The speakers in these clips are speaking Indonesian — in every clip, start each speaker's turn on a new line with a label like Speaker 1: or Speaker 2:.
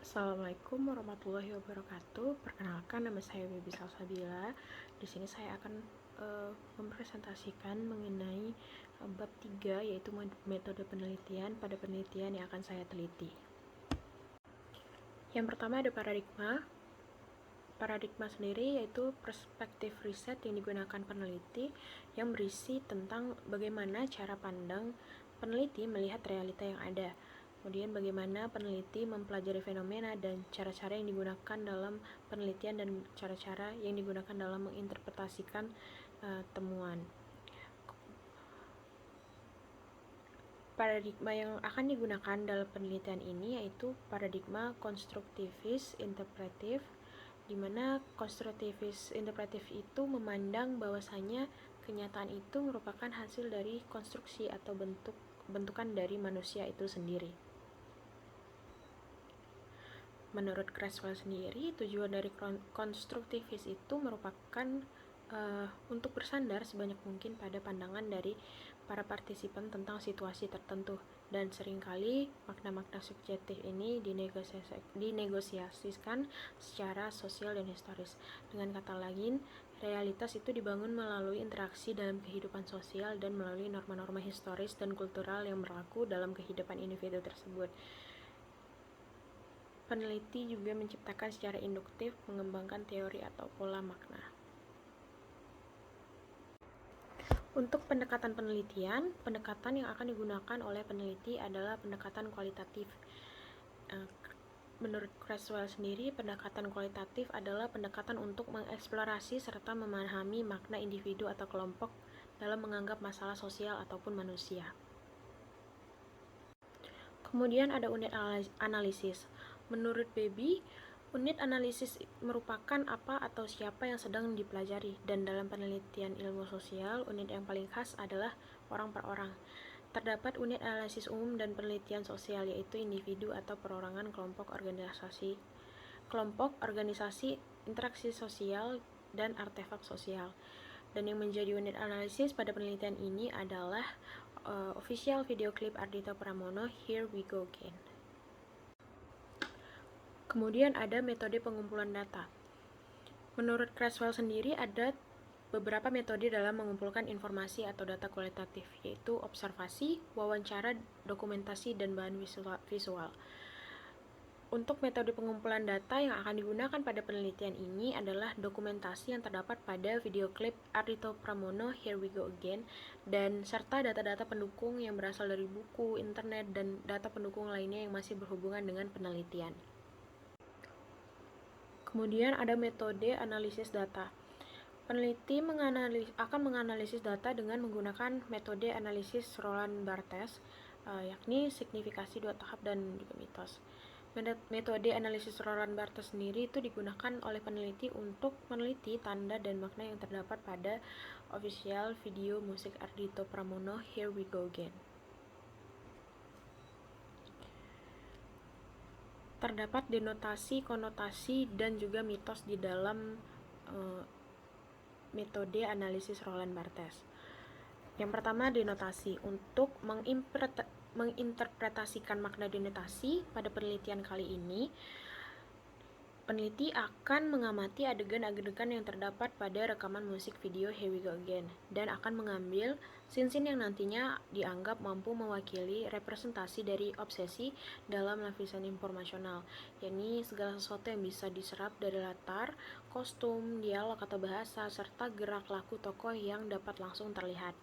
Speaker 1: Assalamualaikum warahmatullahi wabarakatuh. Perkenalkan, nama saya Baby Salsabila. Di sini saya akan mempresentasikan mengenai bab 3, yaitu metode penelitian pada penelitian yang akan saya teliti. Yang pertama ada paradigma. Paradigma sendiri yaitu perspektif riset yang digunakan peneliti yang berisi tentang bagaimana cara pandang peneliti melihat realita yang ada. Kemudian bagaimana peneliti mempelajari fenomena dan cara-cara yang digunakan dalam penelitian dan cara-cara yang digunakan dalam menginterpretasikan temuan. Paradigma yang akan digunakan dalam penelitian ini yaitu paradigma konstruktivis interpretif, di mana konstruktivis interpretif itu memandang bahwasanya kenyataan itu merupakan hasil dari konstruksi atau bentukan dari manusia itu sendiri. Menurut Creswell sendiri, tujuan dari konstruktivis itu merupakan untuk bersandar sebanyak mungkin pada pandangan dari para partisipan tentang situasi tertentu, dan seringkali makna-makna subjektif ini dinegosiasikan secara sosial dan historis. Dengan kata lain, realitas itu dibangun melalui interaksi dalam kehidupan sosial dan melalui norma-norma historis dan kultural yang berlaku dalam kehidupan individu tersebut. Peneliti juga menciptakan secara induktif, mengembangkan teori atau pola makna. Untuk pendekatan penelitian, pendekatan yang akan digunakan oleh peneliti adalah pendekatan kualitatif. Menurut Creswell sendiri, pendekatan kualitatif adalah pendekatan untuk mengeksplorasi serta memahami makna individu atau kelompok dalam menganggap masalah sosial ataupun manusia. Kemudian ada unit analisis. Menurut Baby, unit analisis merupakan apa atau siapa yang sedang dipelajari, dan dalam penelitian ilmu sosial, unit yang paling khas adalah orang per orang. Terdapat unit analisis umum dan penelitian sosial, yaitu individu atau perorangan, kelompok, organisasi, interaksi sosial, dan artefak sosial. Dan yang menjadi unit analisis pada penelitian ini adalah official video klip Ardhito Pramono, Here We Go Again. Kemudian ada metode pengumpulan data. Menurut Creswell sendiri ada beberapa metode dalam mengumpulkan informasi atau data kualitatif, yaitu observasi, wawancara, dokumentasi, dan bahan visual. Untuk metode pengumpulan data yang akan digunakan pada penelitian ini adalah dokumentasi yang terdapat pada video klip Ardhito Pramono, Here We Go Again, dan serta data-data pendukung yang berasal dari buku, internet, dan data pendukung lainnya yang masih berhubungan dengan penelitian. Kemudian ada metode analisis data. Peneliti akan menganalisis data dengan menggunakan metode analisis Roland Barthes, yakni signifikasi 2 tahap dan juga mitos. Metode analisis Roland Barthes sendiri itu digunakan oleh peneliti untuk meneliti tanda dan makna yang terdapat pada official video musik Ardhito Pramono, Here We Go Again. Terdapat denotasi, konotasi, dan juga mitos di dalam metode analisis Roland Barthes. Yang pertama, denotasi. Untuk menginterpretasikan makna denotasi pada penelitian kali ini, peneliti akan mengamati adegan-adegan yang terdapat pada rekaman musik video Here We Go Again, dan akan mengambil scene-scene yang nantinya dianggap mampu mewakili representasi dari obsesi dalam lapisan informasional, yakni segala sesuatu yang bisa diserap dari latar, kostum, dialog atau bahasa, serta gerak laku tokoh yang dapat langsung terlihat.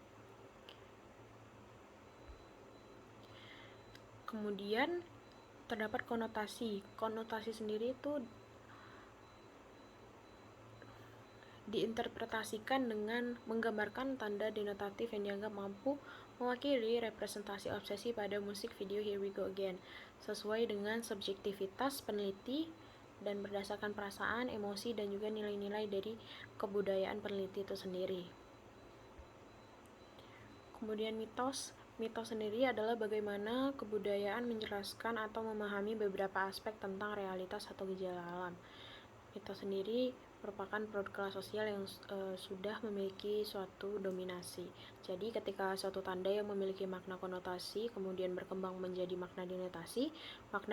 Speaker 1: Kemudian terdapat konotasi. Konotasi sendiri itu diinterpretasikan dengan menggambarkan tanda denotatif yang dianggap mampu mewakili representasi obsesi pada musik video Here We Go Again, sesuai dengan subjektivitas peneliti dan berdasarkan perasaan, emosi, dan juga nilai-nilai dari kebudayaan peneliti itu sendiri. Kemudian mitos. Mitos sendiri adalah bagaimana kebudayaan menjelaskan atau memahami beberapa aspek tentang realitas atau gejala alam. Mitos sendiri merupakan produk kelas sosial yang sudah memiliki suatu dominasi. Jadi ketika suatu tanda yang memiliki makna konotasi kemudian berkembang menjadi makna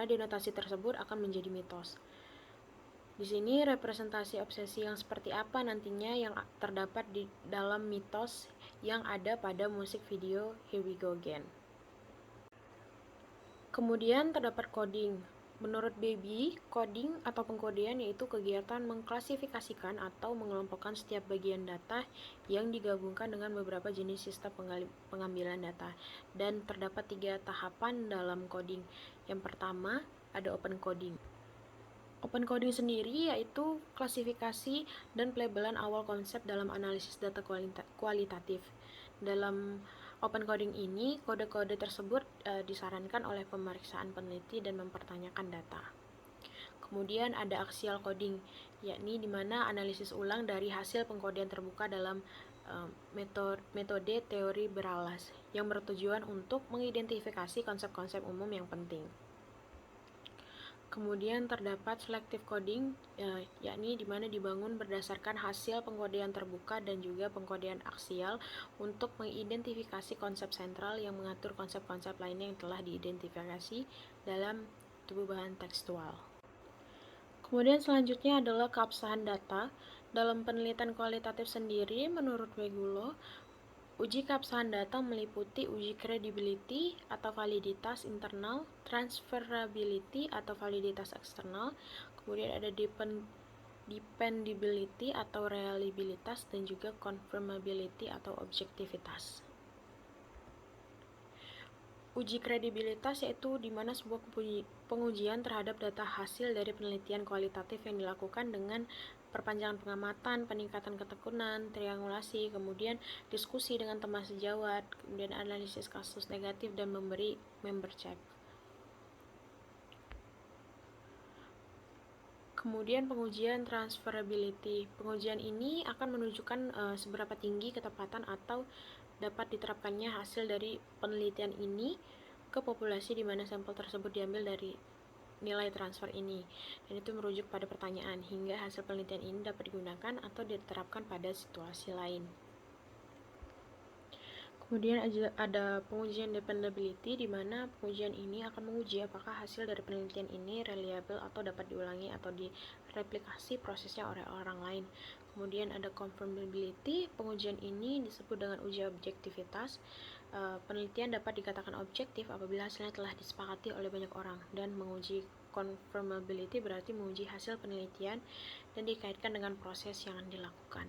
Speaker 1: denotasi tersebut akan menjadi mitos. Di sini representasi obsesi yang seperti apa nantinya yang terdapat di dalam mitos yang ada pada musik video Here We Go Again. Kemudian terdapat coding. Menurut Baby, coding atau pengkodean yaitu kegiatan mengklasifikasikan atau mengelompokkan setiap bagian data yang digabungkan dengan beberapa jenis sistem pengambilan data. Dan terdapat 3 tahapan dalam coding. Yang pertama, ada open coding. Open coding sendiri yaitu klasifikasi dan pelabelan awal konsep dalam analisis data kualitatif. Dalam open coding ini, kode-kode tersebut disarankan oleh pemeriksaan peneliti dan mempertanyakan data. Kemudian ada axial coding, yakni di mana analisis ulang dari hasil pengkodean terbuka dalam metode teori beralas yang bertujuan untuk mengidentifikasi konsep-konsep umum yang penting. Kemudian terdapat selective coding, yakni di mana dibangun berdasarkan hasil pengkodean terbuka dan juga pengkodean aksial untuk mengidentifikasi konsep sentral yang mengatur konsep-konsep lainnya yang telah diidentifikasi dalam tubuh bahan tekstual. Kemudian selanjutnya adalah keabsahan data. Dalam penelitian kualitatif sendiri, menurut Wegulo, uji keabsahan data meliputi uji credibility atau validitas internal, transferability atau validitas eksternal, kemudian ada dependability atau reliabilitas, dan juga confirmability atau objektivitas. Uji kredibilitas yaitu di mana sebuah pengujian terhadap data hasil dari penelitian kualitatif yang dilakukan dengan perpanjangan pengamatan, peningkatan ketekunan, triangulasi, kemudian diskusi dengan teman sejawat, kemudian analisis kasus negatif dan memberi member check. Kemudian pengujian transferability. Pengujian ini akan menunjukkan seberapa tinggi ketepatan atau dapat diterapkannya hasil dari penelitian ini ke populasi di mana sampel tersebut diambil dari nilai transfer ini. Dan itu merujuk pada pertanyaan, hingga hasil penelitian ini dapat digunakan atau diterapkan pada situasi lain. Kemudian ada pengujian dependability, di mana pengujian ini akan menguji apakah hasil dari penelitian ini reliable atau dapat diulangi atau direplikasi prosesnya oleh orang lain. Kemudian ada confirmability, pengujian ini disebut dengan uji objektivitas. Penelitian dapat dikatakan objektif apabila hasilnya telah disepakati oleh banyak orang, dan menguji confirmability berarti menguji hasil penelitian dan dikaitkan dengan proses yang dilakukan.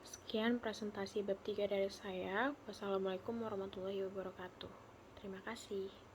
Speaker 1: Sekian presentasi bab 3 dari saya. Wassalamualaikum warahmatullahi wabarakatuh. Terima kasih.